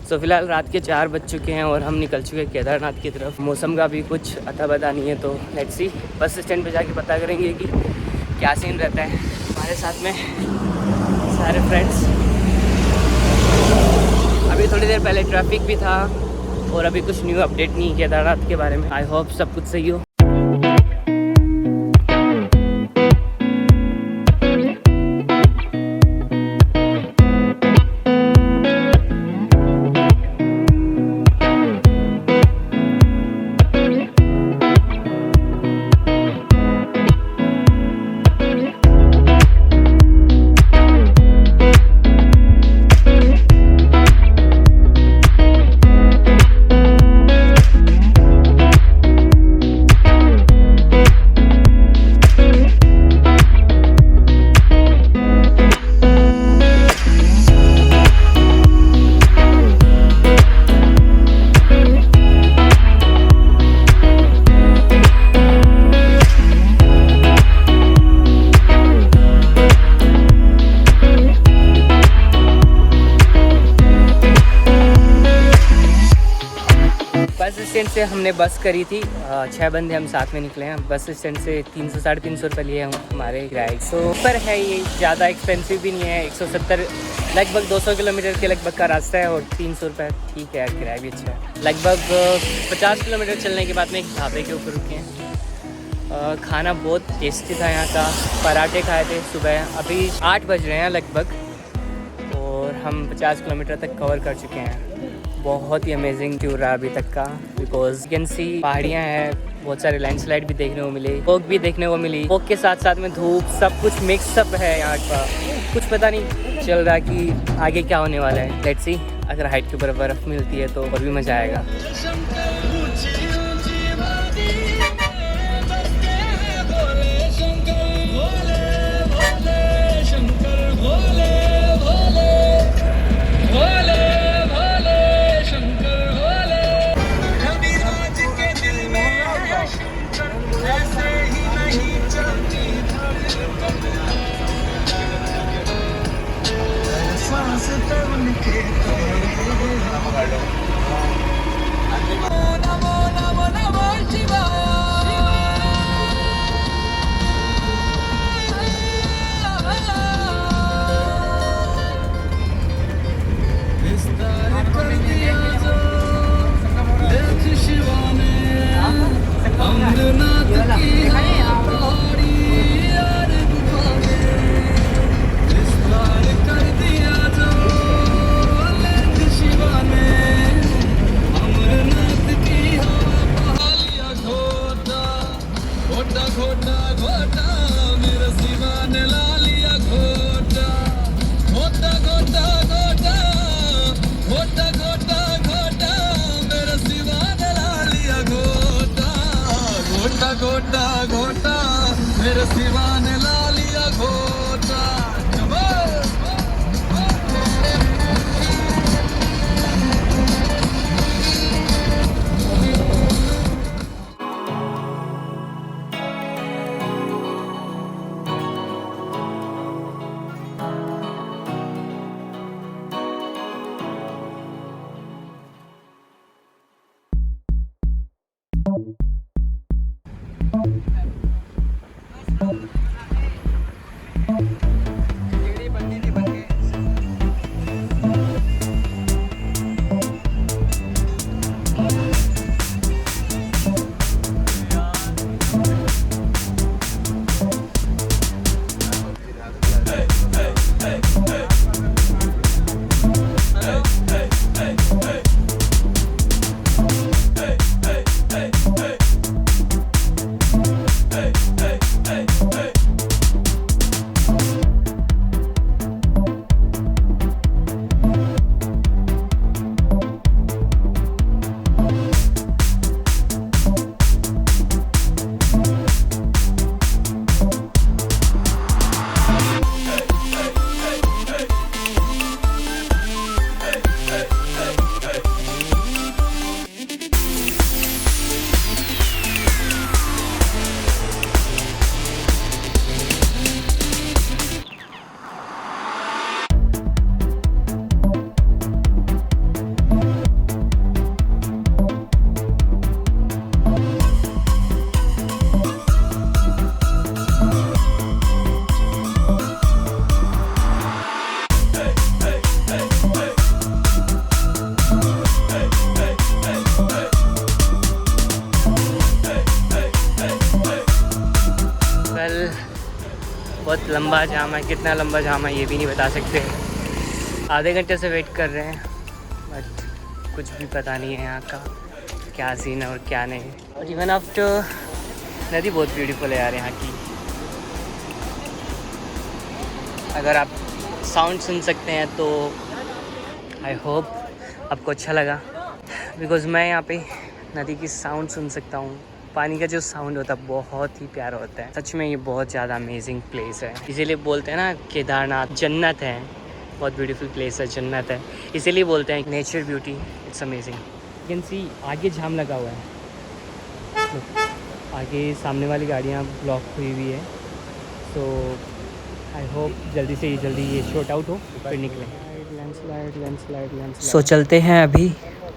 सो फिलहाल रात के 4 बज चुके हैं और हम निकल चुके हैं केदारनाथ की तरफ। मौसम का भी कुछ अता पता नहीं है, तो लेट्स सी बस स्टैंड पे जाके पता करेंगे कि क्या सीन रहता है। हमारे साथ में सारे फ्रेंड्स। अभी थोड़ी देर पहले ट्रैफिक भी था और अभी कुछ न्यू अपडेट नहीं है केदारनाथ के बारे में। आई होप सब कुछ सही हो। बस स्टैंड से हमने बस करी थी, 6 बंदे हम साथ में निकले हैं। बस स्टैंड से 300 साढ़े 300 रुपये लिए हैं हमारे किराए। सो पर है ये ज़्यादा एक्सपेंसिव भी नहीं है। 170 लगभग 200 किलोमीटर के लगभग का रास्ता है और 300 रुपये ठीक है, किराया भी अच्छा है। लगभग 50 किलोमीटर चलने के बाद में एक ढाबे के ऊपर रुके हैं। खाना बहुत टेस्टी था यहाँ का। पराठे खाए थे सुबह। अभी 8 बज रहे हैं लगभग और हम 50 किलोमीटर तक कवर कर चुके हैं। बहुत ही अमेजिंग टूर रहा अभी तक का, बिकॉज कैन सी पहाड़ियाँ हैं, बहुत सारे लैंडस्लाइड भी देखने को मिले, फोग भी देखने को मिली। फोग के साथ साथ में धूप, सब कुछ मिक्सअप है यहाँ का। कुछ पता नहीं चल रहा कि आगे क्या होने वाला है। लेट्स सी, अगर हाइट के ऊपर बर्फ़ मिलती है तो और भी मज़ा आएगा। घोटा घोटा मेरे सिवा ने ला लिया घोटा। बहुत लंबा जाम है, कितना लंबा जाम है ये भी नहीं बता सकते। आधे घंटे से वेट कर रहे हैं बट कुछ भी पता नहीं है यहाँ का क्या सीन है और क्या नहीं। और इवन आफ्टर नदी बहुत ब्यूटीफुल है यार यहाँ की। अगर आप साउंड सुन सकते हैं तो आई होप आपको अच्छा लगा, बिकॉज़ मैं यहाँ पे नदी की साउंड सुन सकता हूँ। पानी का जो साउंड होता है बहुत ही प्यारा होता है। सच में ये बहुत ज़्यादा अमेजिंग प्लेस है, इसीलिए बोलते हैं ना केदारनाथ जन्नत है, बहुत ब्यूटीफुल प्लेस है, जन्नत है, इसीलिए बोलते हैं nature beauty it's amazing. You can see आगे जाम लगा हुआ है, आगे सामने वाली गाड़ियाँ ब्लॉक हुई हुई है। सो आई होप जल्दी ये शॉर्ट आउट हो फिर निकलें। लैंडस्लाइड सो चलते हैं अभी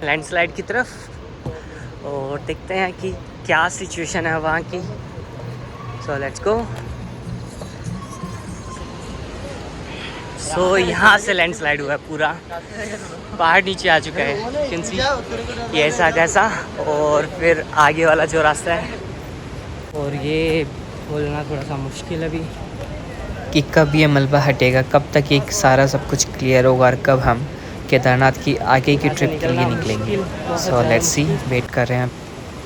लैंडस्लाइड की तरफ और देखते हैं कि क्या सिचुएशन है वहाँ की। So let's go. सो यहाँ से लैंडस्लाइड हुआ है, पूरा पहाड़ नीचे आ चुका है, कैन सी ये ऐसा कैसा। और फिर आगे वाला जो रास्ता है, और ये बोलना थोड़ा सा मुश्किल है अभी कि कब ये मलबा हटेगा, कब तक ये सारा सब कुछ क्लियर होगा और कब हम केदारनाथ की आगे की ट्रिप के लिए निकलेंगे। सो लेट्स सी, वेट कर रहे हैं।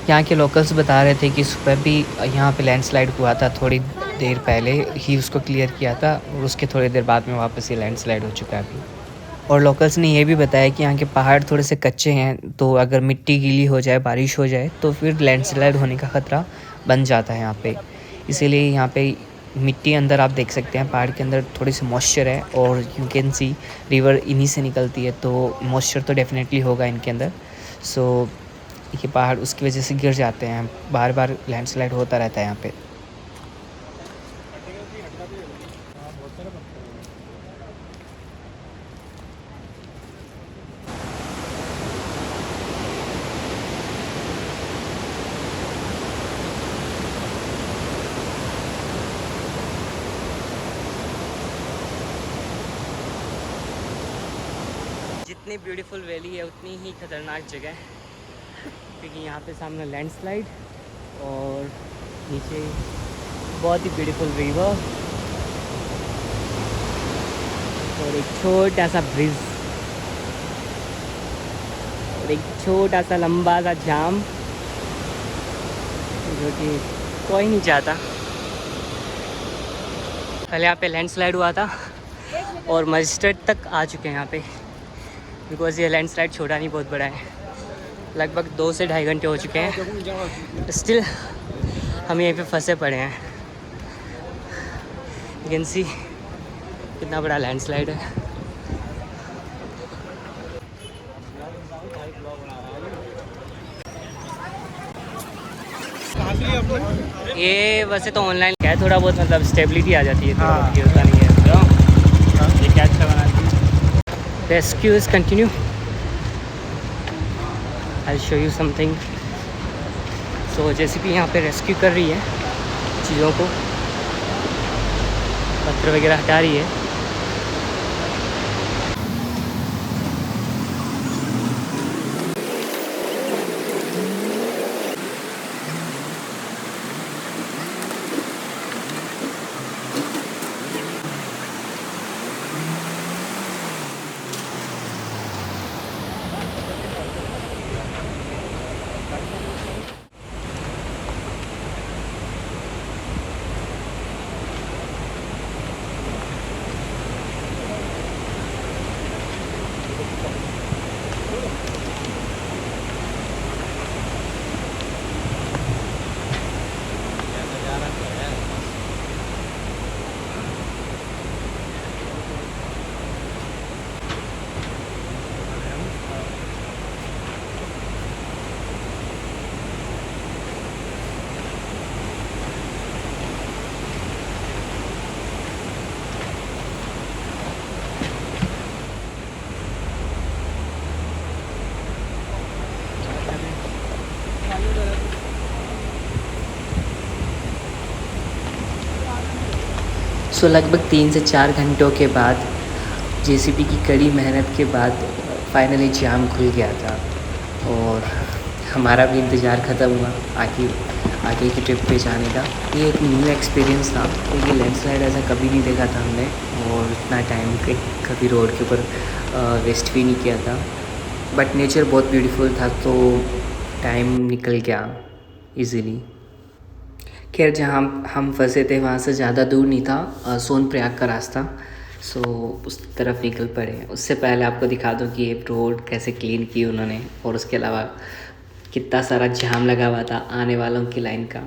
यहाँ के लोकल्स बता रहे थे कि सुबह भी यहाँ पे लैंडस्लाइड हुआ था, थोड़ी देर पहले ही उसको क्लियर किया था और उसके थोड़ी देर बाद में वापस ये लैंडस्लाइड हो चुका है अभी। और लोकल्स ने ये भी बताया कि यहाँ के पहाड़ थोड़े से कच्चे हैं, तो अगर मिट्टी गीली हो जाए, बारिश हो जाए तो फिर लैंडस्लाइड होने का ख़तरा बन जाता है यहाँ पे। इसीलिए यहाँ पे मिट्टी अंदर आप देख सकते हैं, पहाड़ के अंदर थोड़ी सी मॉइस्चर है और यू कैन सी रिवर इन्हीं से निकलती है, तो मॉइस्चर तो डेफिनेटली होगा इनके अंदर। सो ये पहाड़ उसकी वजह से गिर जाते हैं, बार बार लैंडस्लाइड होता रहता है यहाँ पे। जितनी ब्यूटीफुल वैली है उतनी ही खतरनाक जगह है, क्योंकि यहाँ पे सामने लैंडस्लाइड और नीचे बहुत ही ब्यूटीफुल रिवर और एक छोटा सा ब्रिज और एक छोटा सा लंबा सा जाम जो कि कोई नहीं चाहता। पहले यहाँ पे लैंडस्लाइड हुआ था और मजिस्ट्रेट तक आ चुके हैं यहाँ पे, बिकॉज़ ये लैंडस्लाइड छोटा नहीं बहुत बड़ा है, लगभग 2 से ढाई घंटे हो चुके हैं, स्टिल हम यहीं पे फंसे पड़े हैं। यू कैन सी कितना बड़ा लैंडस्लाइड है। ये वैसे तो ऑनलाइन क्या है, थोड़ा बहुत मतलब स्टेबिलिटी आ जाती है, थोड़ा बहुत ये होता नहीं है। तो ये क्या अच्छा बना है। Rescue is continue, I show you something. So JCB यहाँ पे रेस्क्यू कर रही है चीज़ों को, पत्थर वगैरह हटा रही है। सो लगभग 3 से 4 घंटों के बाद जेसीबी की कड़ी मेहनत के बाद फाइनली जाम खुल गया था और हमारा भी इंतज़ार ख़त्म हुआ आगे की ट्रिप पे जाने का। ये एक न्यू एक्सपीरियंस था क्योंकि लैंडस्लाइड ऐसा कभी नहीं देखा था हमने, और इतना टाइम कभी रोड के ऊपर वेस्ट भी नहीं किया था। बट नेचर बहुत ब्यूटीफुल था तो टाइम निकल गया इजीली। खैर जहाँ हम फंसे थे वहाँ से ज़्यादा दूर नहीं था, सोनप्रयाग का रास्ता, सो उस तरफ निकल पड़े। उससे पहले आपको दिखा दूँ कि ये रोड कैसे क्लीन की उन्होंने, और उसके अलावा कितना सारा जाम लगा हुआ था आने वालों की लाइन का।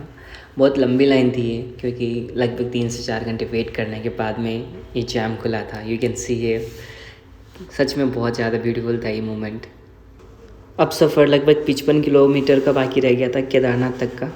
बहुत लंबी लाइन थी ये, क्योंकि लगभग 3 से 4 घंटे वेट करने के बाद में ये जाम खुला था। यू कैन सी ये सच में बहुत ज़्यादा ब्यूटीफुल था ये मोमेंट। अब सफ़र लगभग 55 किलोमीटर का बाकी रह गया था केदारनाथ तक का।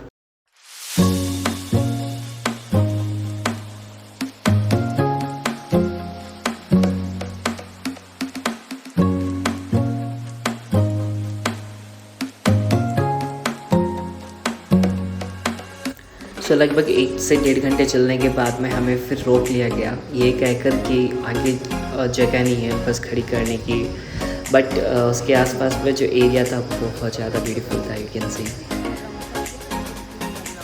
तो लगभग 1 से 1.5 घंटे चलने के बाद में हमें फिर रोक लिया गया, ये कहकर कि आगे जगह नहीं है बस खड़ी करने की। बट उसके आसपास में जो एरिया था बहुत ज़्यादा ब्यूटीफुल था, यू कैन सी।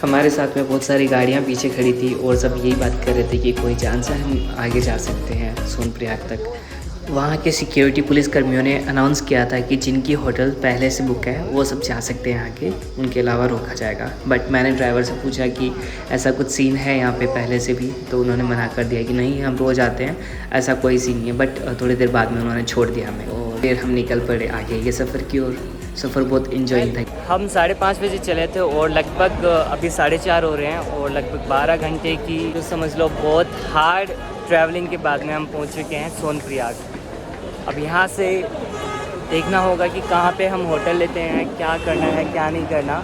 हमारे साथ में बहुत सारी गाड़ियाँ पीछे खड़ी थी और सब यही बात कर रहे थे कि कोई चांस है हम आगे जा सकते हैं सोनप्रयाग तक। वहाँ के सिक्योरिटी पुलिस कर्मियों ने अनाउंस किया था कि जिनकी होटल पहले से बुक है वो सब जा सकते हैं आगे, उनके अलावा रोका जाएगा। बट मैंने ड्राइवर से पूछा कि ऐसा कुछ सीन है यहाँ पे पहले से भी, तो उन्होंने मना कर दिया कि नहीं हम रोज़ आते हैं, ऐसा कोई सीन नहीं है। बट थोड़ी देर बाद में उन्होंने छोड़ दिया हमें और फिर हम निकल पड़े आगे ये सफ़र की ओर। सफ़र बहुत इंजॉइंग था। हम 5:30 बजे चले थे और लगभग अभी 4:30 हो रहे हैं, और लगभग 12 घंटे की जो समझ लो बहुत हार्ड ट्रैवलिंग के बाद में हम पहुँच चुके हैं सोनप्रयाग। अब यहाँ से देखना होगा कि कहाँ पे हम होटल लेते हैं, क्या करना है क्या नहीं करना।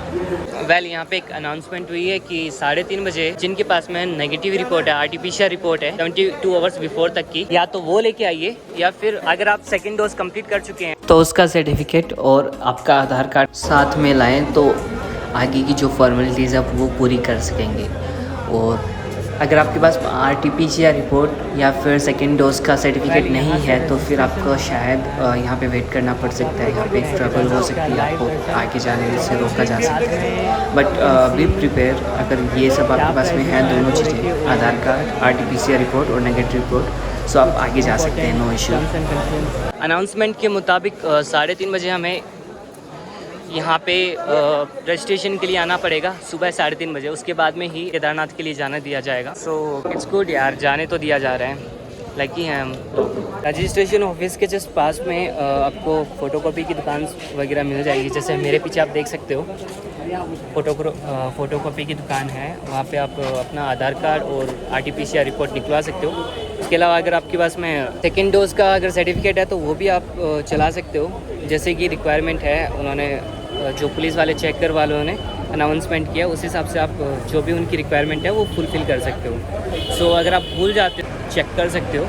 वेल यहाँ पे एक अनाउंसमेंट हुई है कि 3:30 बजे जिनके पास में नेगेटिव रिपोर्ट है, आरटीपीसीआर रिपोर्ट है 72 आवर्स बिफोर तक की, या तो वो लेके आइए, या फिर अगर आप सेकेंड डोज कंप्लीट कर चुके हैं तो उसका सर्टिफिकेट और आपका आधार कार्ड साथ में लाएँ, तो आगे की जो फॉर्मेलिटीज़ है वो पूरी कर सकेंगे। और अगर आपके पास आरटीपीसीआर रिपोर्ट या फिर सेकेंड डोज का सर्टिफिकेट नहीं है तो फिर आपको शायद यहाँ पे वेट करना पड़ सकता है, यहाँ पे ट्रबल हो सकती है, आपको आगे जाने से रोका जा सकता है। बट बी प्रिपेयर, अगर ये सब आपके पास में है दोनों चीज़ें, आधार कार्ड, आरटीपीसीआर रिपोर्ट और नेगेटिव रिपोर्ट, सो आप आगे जा सकते हैं, नो इशू। अनाउंसमेंट के मुताबिक 3:30 बजे हमें यहाँ पे रजिस्ट्रेशन के लिए आना पड़ेगा सुबह 3:30 बजे, उसके बाद में ही केदारनाथ के लिए जाना दिया जाएगा। सो इट्स गुड यार, जाने तो दिया जा रहा है, लकी हैं हम लोग। रजिस्ट्रेशन ऑफिस के जस्ट पास में आपको फ़ोटोकॉपी की दुकान वगैरह मिल जाएगी, जैसे मेरे पीछे आप देख सकते हो फ़ोटोकॉपी की दुकान है, वहाँ पे आप अपना आधार कार्ड और आरटीपीसीआर रिपोर्ट निकलवा सकते हो। इसके अलावा अगर आपके पास में सेकेंड डोज का अगर सर्टिफिकेट है तो वो भी आप चला सकते हो, जैसे कि रिक्वायरमेंट है। उन्होंने जो पुलिस वाले चेकर वालों ने अनाउंसमेंट किया उस हिसाब से आप जो भी उनकी रिक्वायरमेंट है वो फुलफ़िल कर सकते हो। सो अगर आप भूल जाते हो चेक कर सकते हो,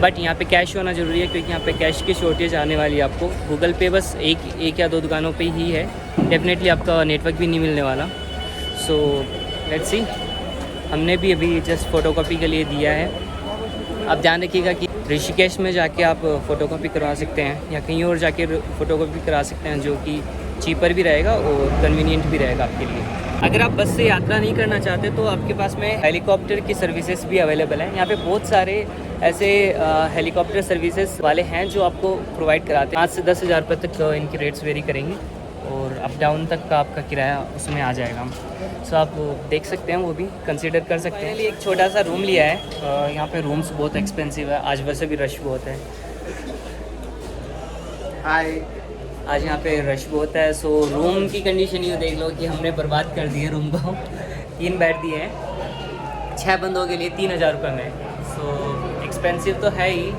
बट यहाँ पे कैश होना ज़रूरी है क्योंकि यहाँ पे कैश की शॉर्टेज आने वाली है आपको। गूगल पे बस एक या दो दुकानों पे ही है, डेफिनेटली आपका नेटवर्क भी नहीं मिलने वाला। सो लेट्स सी, हमने भी अभी जस्ट फ़ोटोकॉपी के लिए दिया है। आप ध्यान रखिएगा कि ऋषिकेश में जाके आप फ़ोटोकॉपी करवा सकते हैं या कहीं और जाके फ़ोटोकॉपी करा सकते हैं, जो कि चीपर भी रहेगा और कन्वीनियंट भी रहेगा आपके लिए। अगर आप बस से यात्रा नहीं करना चाहते तो आपके पास में हेलीकॉप्टर की सर्विसेज भी अवेलेबल हैं। यहाँ पे बहुत सारे ऐसे हेलीकॉप्टर सर्विसेज वाले हैं जो आपको प्रोवाइड कराते हैं। 5 से 10 हज़ार रुपये तक इनकी रेट्स वेरी करेंगी और अप डाउन तक का आपका किराया उसमें आ जाएगा। सो आप देख सकते हैं, वो भी कंसिडर कर सकते हैं। एक छोटा सा रूम लिया है, यहाँ पे रूम्स बहुत एक्सपेंसिव है, आज वैसे भी रश बहुत है। आज यहाँ पे रश बहुत है। सो रूम की कंडीशन ये देख लो कि हमने बर्बाद कर दिए रूम को। 3 बेड दिए हैं 6 बंदों के लिए 3,000 रुपये में। सो एक्सपेंसिव तो है ही,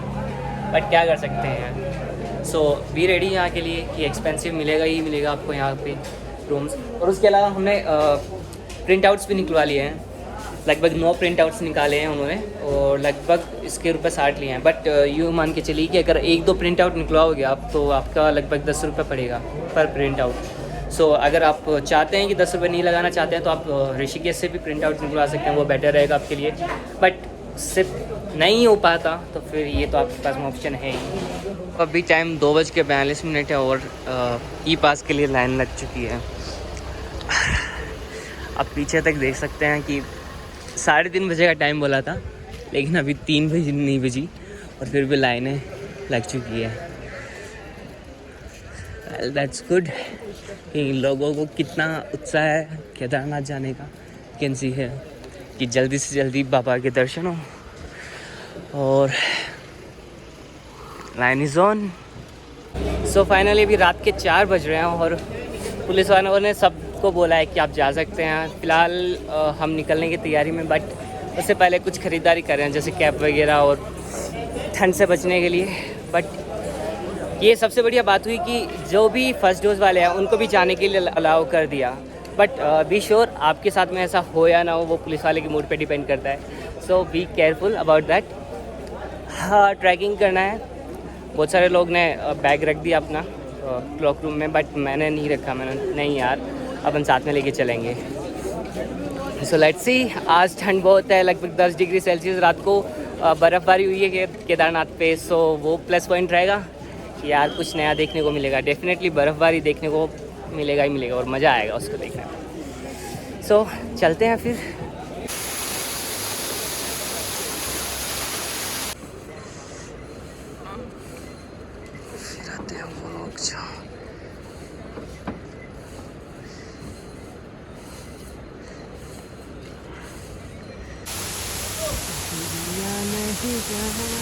बट क्या कर सकते हैं। सो बी रेडी यहाँ के लिए कि एक्सपेंसिव मिलेगा ही मिलेगा आपको यहाँ पे रूम्स। और उसके अलावा हमने प्रिंट आउट्स भी निकलवा लिए हैं, लगभग 9 प्रिंट आउट्स निकाले हैं उन्होंने और लगभग इसके रुपये 60 लिए हैं। बट यूँ मान के चलिए कि अगर 1-2 प्रिंट आउट निकलवाओगे आप तो आपका लगभग 10 रुपये पड़ेगा पर प्रिंट आउट। सो अगर आप चाहते हैं कि 10 रुपये नहीं लगाना चाहते हैं तो आप ऋषिकेश से भी प्रिंट आउट निकलवा सकते हैं, वो बेटर रहेगा आपके लिए। बट सिर्फ नहीं हो पाता तो फिर ये तो आपके पास में ऑप्शन है ही। अभी टाइम 2:42 है और ई पास के लिए लाइन लग चुकी है। अब पीछे तक देख सकते हैं कि 3:30 बजे का टाइम बोला था, लेकिन अभी 3 बजे नहीं बजी और फिर भी लाइनें लग चुकी है। Well that's good. इन लोगों को कितना उत्साह है केदारनाथ जाने का, कैन सी है कि जल्दी से जल्दी बाबा के दर्शन हो। और line is on. So finally अभी रात के 4 बज रहे हैं और पुलिस वालों ने सबको बोला है कि आप जा सकते हैं। फ़िलहाल हम निकलने की तैयारी में, बट उससे पहले कुछ ख़रीदारी कर रहे हैं जैसे कैप वगैरह और ठंड से बचने के लिए। बट ये सबसे बढ़िया बात हुई कि जो भी फर्स्ट डोज वाले हैं उनको भी जाने के लिए अलाउ कर दिया। बट बी श्योर आपके साथ में ऐसा हो या ना हो वो पुलिस वाले के मूड पे डिपेंड करता है। सो बी केयरफुल अबाउट दैट। हाँ, ट्रैकिंग करना है। बहुत सारे लोग ने बैग रख दिया अपना क्लॉक रूम में, बट मैंने नहीं रखा। मैंने नहीं यार, अपन साथ में लेके चलेंगे। So let's see. आज ठंड बहुत है, लगभग 10 डिग्री सेल्सियस। रात को बर्फ़बारी हुई है केदारनाथ पे, सो वो प्लस पॉइंट रहेगा यार। कुछ नया देखने को मिलेगा, डेफिनेटली बर्फ़बारी देखने को मिलेगा ही मिलेगा और मज़ा आएगा उसको देखने में। सो चलते हैं फिर। आते हैं वो लोग जो नहीं